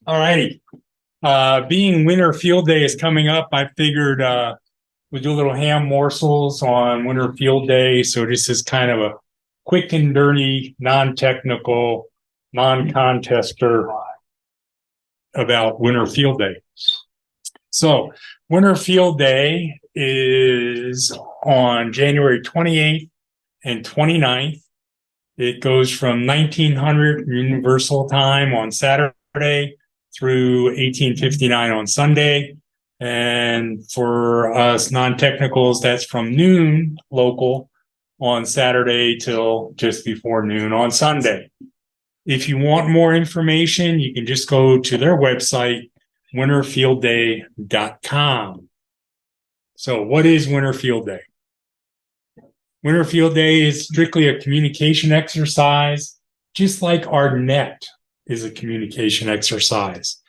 All righty. Being Winter Field Day is coming up, I figured we'd do a little ham morsels on Winter Field Day. So this is kind of a quick and dirty, non-technical, non-contester about Winter Field Day. So Winter Field Day is on January 28th and 29th. It goes from 1900 Universal Time on Saturday through 1859 on Sunday. And for us non-technicals, that's from noon local on Saturday till just before noon on Sunday. If you want more information, you can just go to their website, winterfieldday.com. So what is Winter Field Day? Winter Field Day is strictly a communication exercise, just like our net is a communication exercise.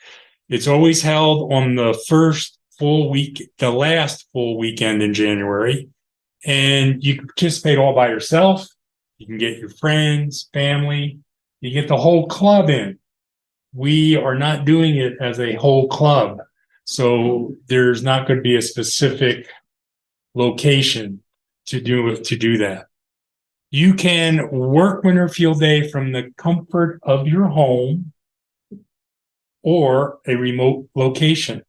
It's always held on the first full week, the last full weekend in January, and you can participate all by yourself. You can get your friends, family, you get the whole club in. We are not doing it as a whole club, so there's not going to be a specific location to do that. You can work Winter Field Day from the comfort of your home or a remote location.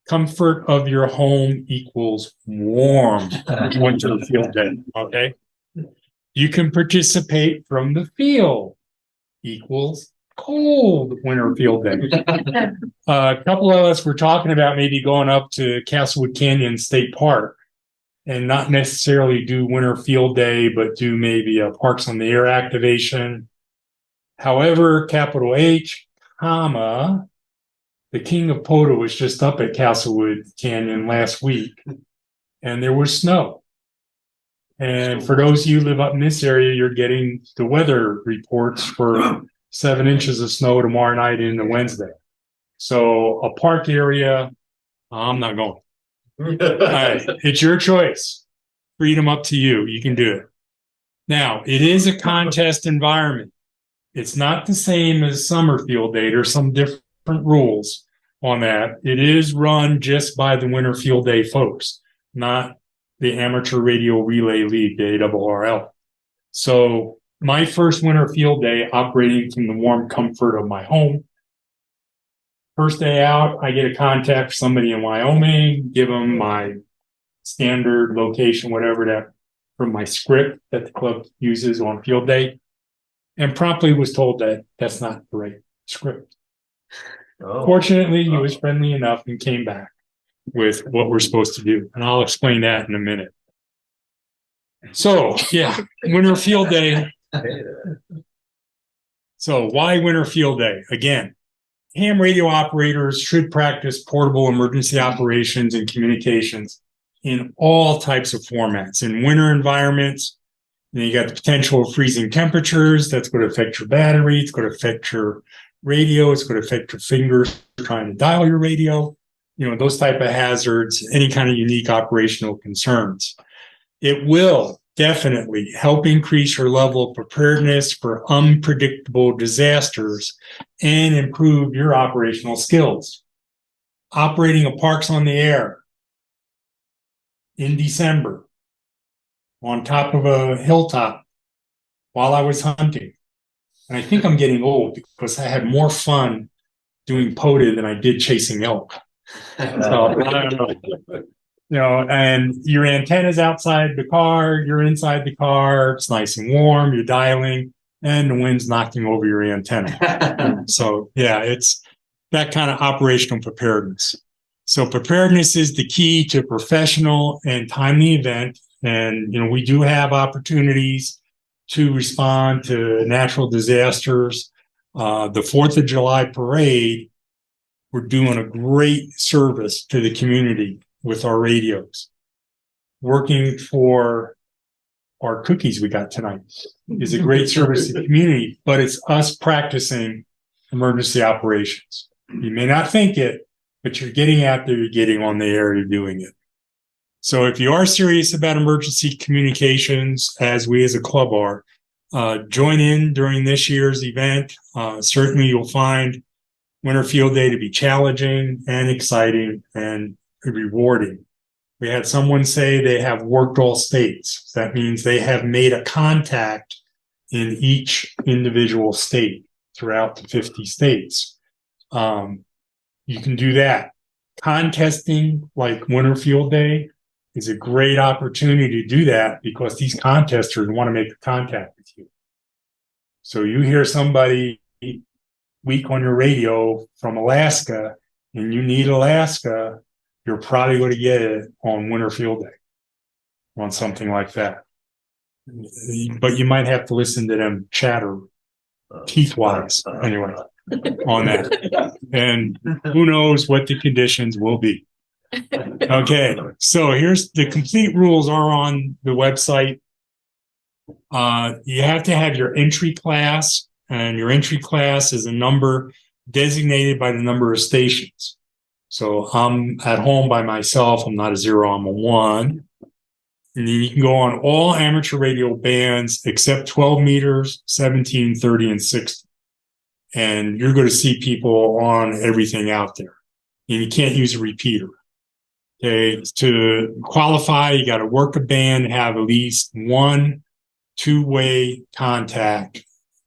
Comfort of your home equals warm Winter Field Day, okay? You can participate from the field equals cold Winter Field Day. A couple of us were talking about maybe going up to Castlewood Canyon State Park and not necessarily do Winter Field Day, but do maybe a Parks on the Air activation. However, capital H, comma, the King of Poda was just up at Castlewood Canyon last week, and there was snow. And for those of you who live up in this area, you're getting the weather reports for 7 inches of snow tomorrow night into Wednesday. So a park area, I'm not going. Right. It's your choice. Freedom up to you. You can do it. Now, it is a contest environment. It's not the same as summer field day. There's some different rules on that. It is run just by the Winter Field Day folks, not the Amateur Radio Relay League, the ARRL. So my first Winter Field Day operating from the warm comfort of my home. First day out, I get a contact from somebody in Wyoming, give them my standard location, whatever that, from my script that the club uses on field day, and promptly was told that that's not the right script. Fortunately, he was friendly enough and came back with what we're supposed to do, and I'll explain that in a minute. So, yeah, Winter Field Day. So why Winter Field Day? Again, ham radio operators should practice portable emergency operations and communications in all types of formats. In winter environments, you got the potential of freezing temperatures. That's going to affect your battery. It's going to affect your radio. It's going to affect your fingers trying to dial your radio. You know, those type of hazards, any kind of unique operational concerns. It will definitely help increase your level of preparedness for unpredictable disasters and improve your operational skills. Operating a Parks on the Air in December on top of a hilltop while I was hunting. And I think I'm getting old because I had more fun doing POTA than I did chasing elk. So, I don't know. You know, and your antenna's outside the car, you're inside the car, it's nice and warm, you're dialing, and the wind's knocking over your antenna. So, yeah, it's that kind of operational preparedness. So preparedness is the key to professional and timely event. And, you know, we do have opportunities to respond to natural disasters. The 4th of July parade, we're doing a great service to the community with our radios. Working for our cookies we got tonight is a great service to the community, but it's us practicing emergency operations. You may not think it, but you're getting out there, you're getting on the air, you're doing it. So if you are serious about emergency communications, as we as a club are, join in during this year's event. Certainly you'll find winter field day to be challenging and exciting and rewarding. We had someone say they have worked all states. That means they have made a contact in each individual state throughout the 50 states. You can do that. Contesting like winter field day is a great opportunity to do that because these contesters want to make a contact with you. So you hear somebody week on your radio from Alaska and you need Alaska, you're probably going to get it on winter field day on something like that. But you might have to listen to them chatter teeth-wise anyway on that. And who knows what the conditions will be. Okay, so here's the complete rules are on the website. You have to have your entry class, and your entry class is a number designated by the number of stations. So I'm at home by myself. I'm not a 0, I'm a 1. And then you can go on all amateur radio bands except 12 meters, 17, 30, and 60. And you're going to see people on everything out there. And you can't use a repeater. Okay, to qualify, you got to work a band, have at least one two-way contact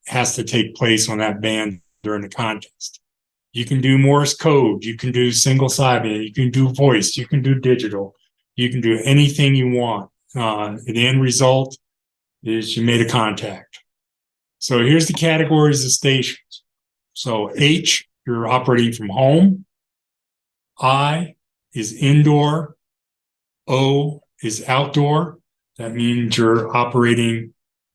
has to take place on that band during the contest. You can do Morse code, you can do single sideband, you can do voice, you can do digital, you can do anything you want. The end result is you made a contact. So here's the categories of stations. So H, you're operating from home. I is indoor. O is outdoor. That means you're operating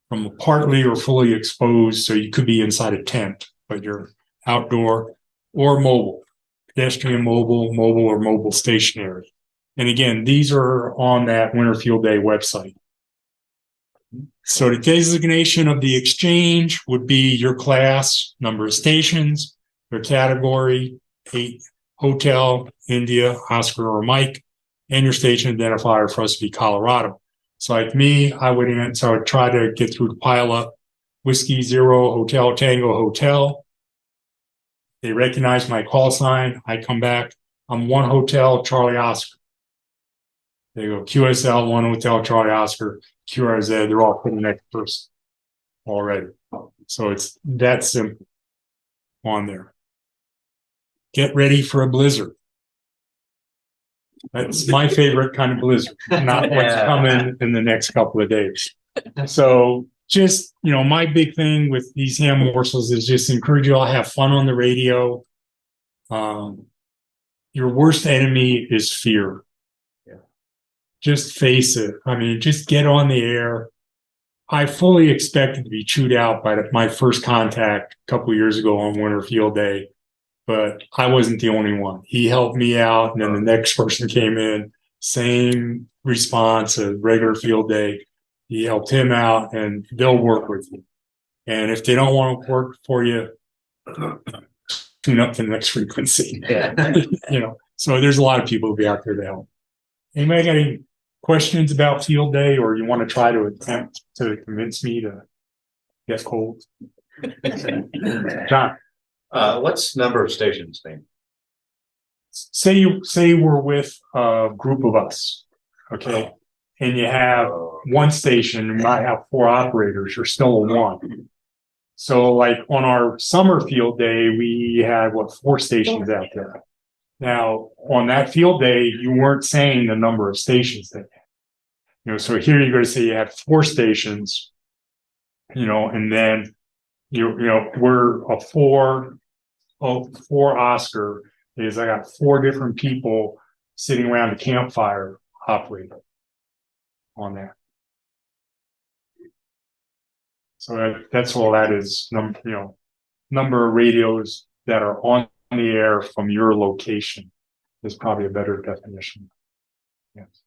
from a partly or fully exposed, so you could be inside a tent, but you're outdoor, or mobile, pedestrian mobile, mobile or mobile stationary. And again, these are on that Winter Field Day website. So the designation of the exchange would be your class, number of stations, your category, 8, hotel, India, Oscar or Mike, and your station identifier for us to be Colorado. So like me, I would try to get through the pileup, Whiskey 0, Hotel Tango Hotel. They recognize my call sign. I come back. I'm 1 Hotel Charlie Oscar. They go QSL, 1 Hotel Charlie Oscar, QRZ. They're all put in the next person already. So it's that simple on there. Get ready for a blizzard. That's my favorite kind of blizzard, not what's coming in the next couple of days. So just, my big thing with these ham morsels is just encourage you all to have fun on the radio. Your worst enemy is fear. Yeah. Just face it. I mean, just get on the air. I fully expected to be chewed out by my first contact a couple of years ago on Winter Field Day. But I wasn't the only one. He helped me out, and then the next person came in, same response, a regular field day. He helped him out, and they'll work with you. And if they don't want to work for you, tune up to the next frequency. Yeah. So there's a lot of people who'll be out there to help. Anybody got any questions about field day, or you want to try to attempt to convince me to get cold? John. What's number of stations mean? Say we're with a group of us, okay, and you have one station, you might have 4 operators, you're still a 1. So like on our summer field day, we had 4 stations out there. Now on that field day, you weren't saying the number of stations that so here you're going to say you have 4 stations, and then we're a 4 Oscar is I got 4 different people sitting around a campfire operating on that. So that's all that is. Number of radios that are on the air from your location is probably a better definition. Yes.